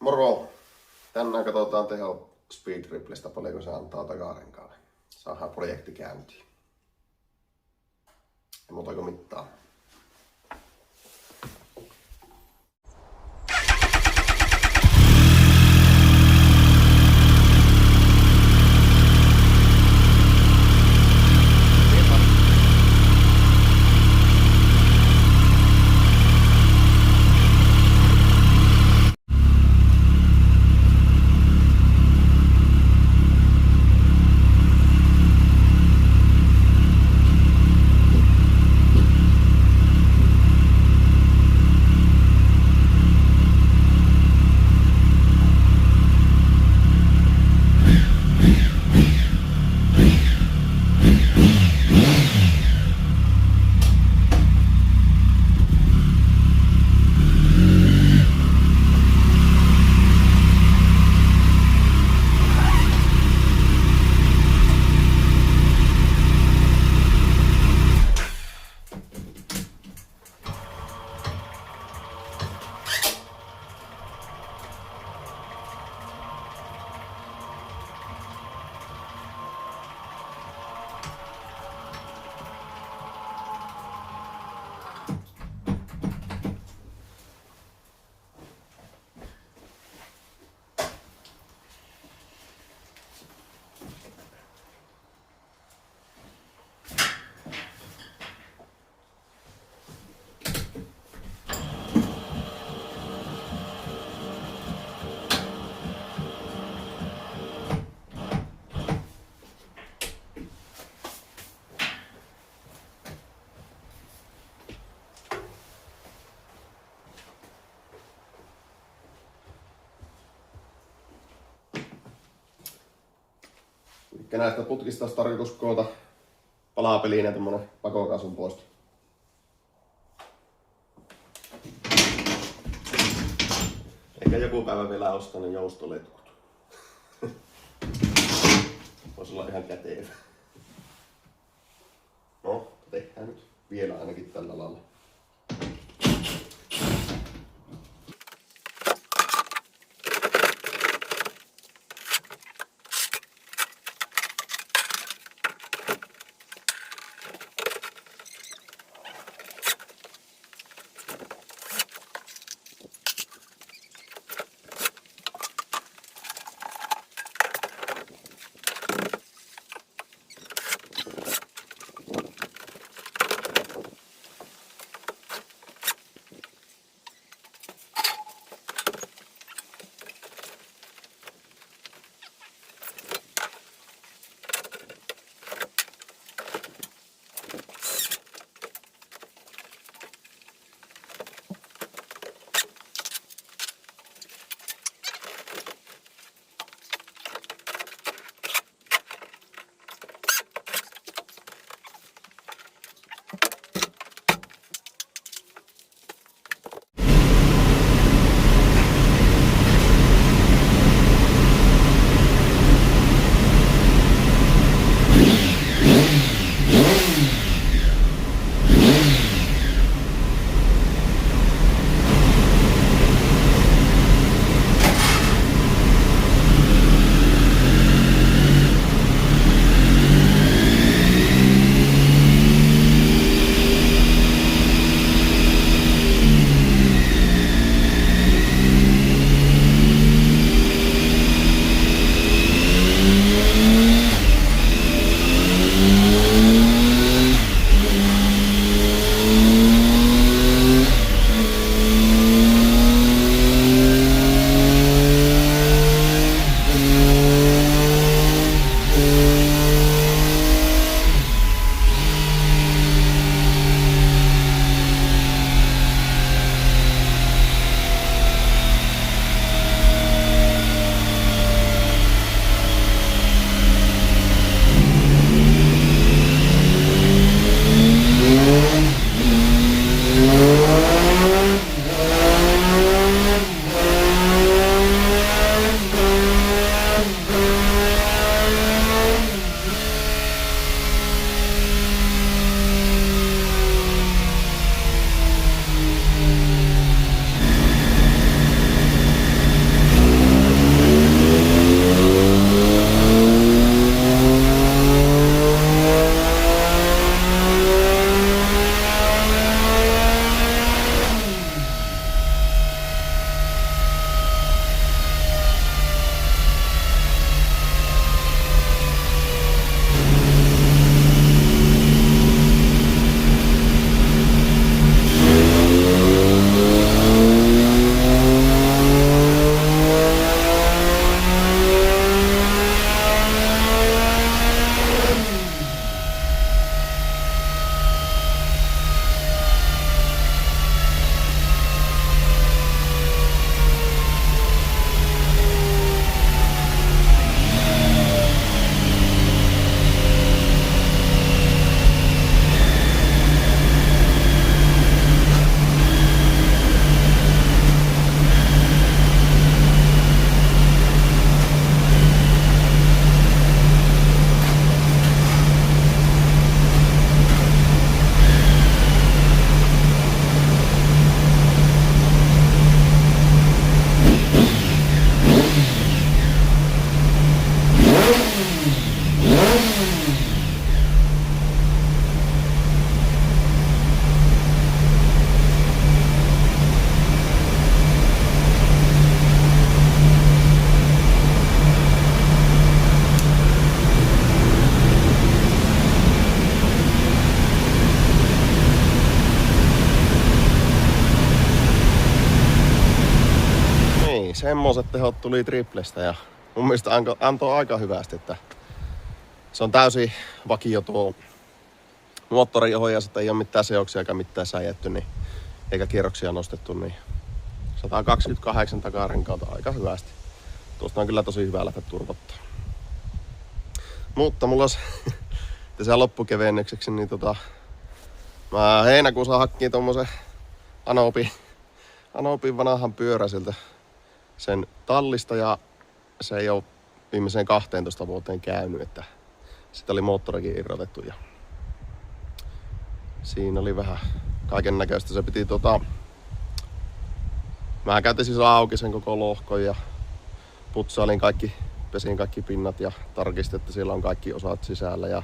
Moro! Tänään katsotaan teho Speed Triplistä, paljonko se antaa takarenkaalle. Saadaan projekti käyntiin. Ei muuta kuin mittaa. Näistä putkista olisi tarkoitus koota palapeliin ja tommonen pakokaasun poisto. Ehkä joku päivä vielä ostaa ne joustoletkut. Voisi olla ihan kätevä. No, tehdään nyt vielä ainakin tällä lailla. Niin, semmoset tehot tuli triplestä ja mun mielestä antoi aika hyvästi, että se on täysin vakio tuo moottoriohjaus, että ei ole mitään seoksia eikä mitään säijetty, niin, eikä kierroksia nostettu, niin 128 takarenkautta aika hyvästi. Tuosta on kyllä tosi hyvä lähteä turvottaa. Mutta mulla olisi tässä loppukevennykseksi, niin mä heinäkuussa hakkiin tommosen Anopin vanhan pyöräiseltä sen tallista ja se ei ole viimeiseen 12 vuoteen käynyt, että sitä oli moottorikin irrotettu ja siinä oli vähän kaiken näköistä. Se piti mä käytin siis auki sen koko lohkon ja putsailin pesin kaikki pinnat ja tarkistin, että siellä on kaikki osat sisällä ja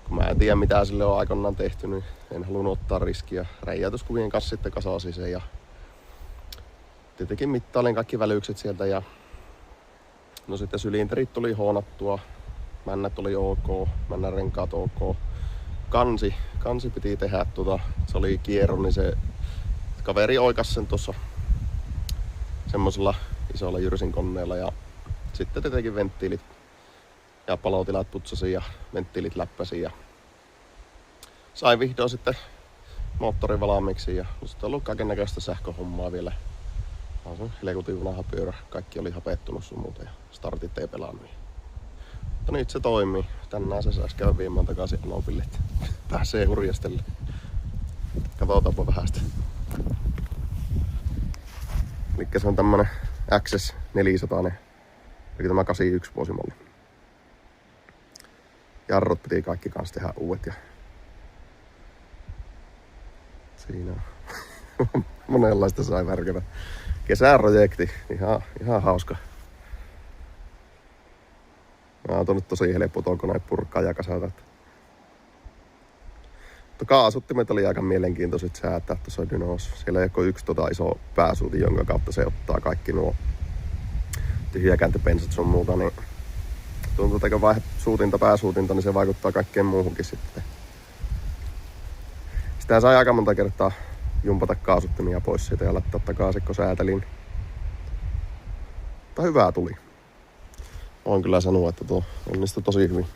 kun mä en tiedä mitä sille on aikanaan tehty, niin en halunnut ottaa riskiä. Räjäytyskuvien kanssa sitten kasasin sen ja tietenkin mittailin kaikki välykset sieltä ja no sitten sylinterit tuli hoonattua, männät oli ok, männän renkaat ok. Kansi piti tehdä, se oli kierro, niin se kaveri oikas sen tuossa semmosella isolla jyrsin koneella ja sitten tietenkin venttiilit ja palotilat putsasin ja venttiilit läppäsin ja sain vihdoin sitten moottorin valmiiksi ja sitten on ollut kaikennäköistä sähköhommaa vielä. On se helkutin vanha pyörä, kaikki oli hapettunut sun muuta ja startit ei pelannut. Mutta nyt se toimii. Tänään se saisi käydä viemään takaisin Anopille, että pääsee hurjastelle. Katsotaanpa vähän sitä. Elikkä se on tämmönen XS 400, eli tämä 81 vuosimalli. Jarrut piti kaikki kanssa tehdä uudet ja siinä on monenlaista sai värkätä. Kesäprojekti, ihan hauska. Mä oon nyt tosi helppo tuon koneen purkaa ja kasata. Mutta kaasuttimet oli aika mielenkiintoiset säätää tuossa Dynossa. Siellä ei ole yksi iso pääsuuti, jonka kautta se ottaa kaikki nuo tyhjäkääntöpensat sun muuta. Niin tuntuu, että kun vaihdat suutinta pääsuutinta, niin se vaikuttaa kaikkeen muuhunkin sitten. Sitä sai aika monta kertaa jumpata kaasuttimia pois siitä ja laittaa takaisin, kun säätelin. Mutta hyvää tuli. Voin kyllä sanoa, että tuo onnistui tosi hyvin.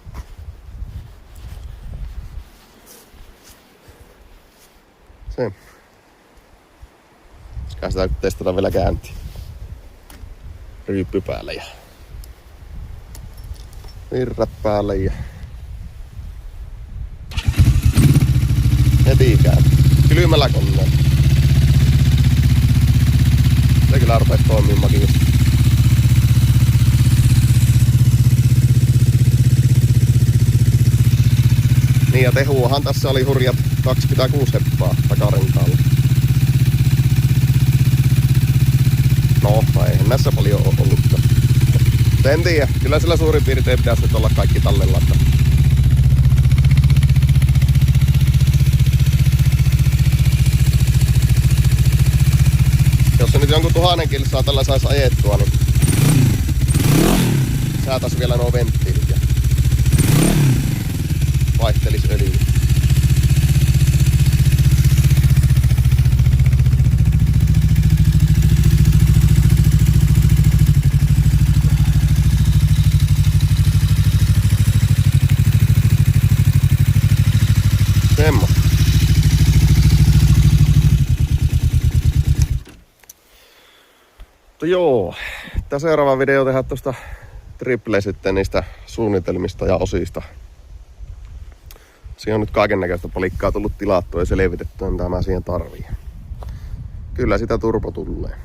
Se. Kai sitä testata vielä käyntiin. Ryyppy päälle ja virrat päälle ja heti käynti. Kylmällä koneella. Se kyllä rupesi toimimaan makiasti. Niin ja tehuahan tässä oli hurjat 26 heppaa takarenkaalla. No, eihän näissä paljon ole ollutkaan. Mutta en tiedä, kyllä sillä suurin piirtein pitäisi nyt olla kaikki tallella. Jos se nyt jonkun 1000 kilsaa tällä saisi ajettua, niin säätäisi vielä nuo venttiilit ja vaihtelisi öljyä. Semmo. Mutta joo, tämä seuraava video tehdään tuosta triple sitten niistä suunnitelmista ja osista. Siinä on nyt kaikennäköistä palikkaa tullut tilattua ja selvitettyä, mitä mä siihen tarviin. Kyllä sitä turbo tulee.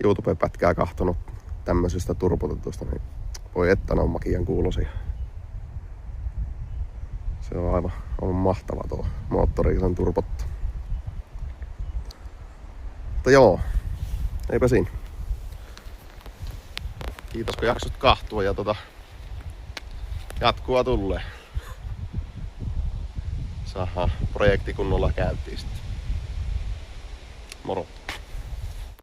YouTube-pätkää kahtonut tämmöisestä turbotetusta, niin voi että ne on makian kuulosia. Se on aivan mahtava tuo moottori, sen turbottu. Mutta joo, eipä siinä. Kiitos kun jaksot kahtua ja jatkua tulee. Saadaan projekti kunnolla käyntiin sitten. Moro!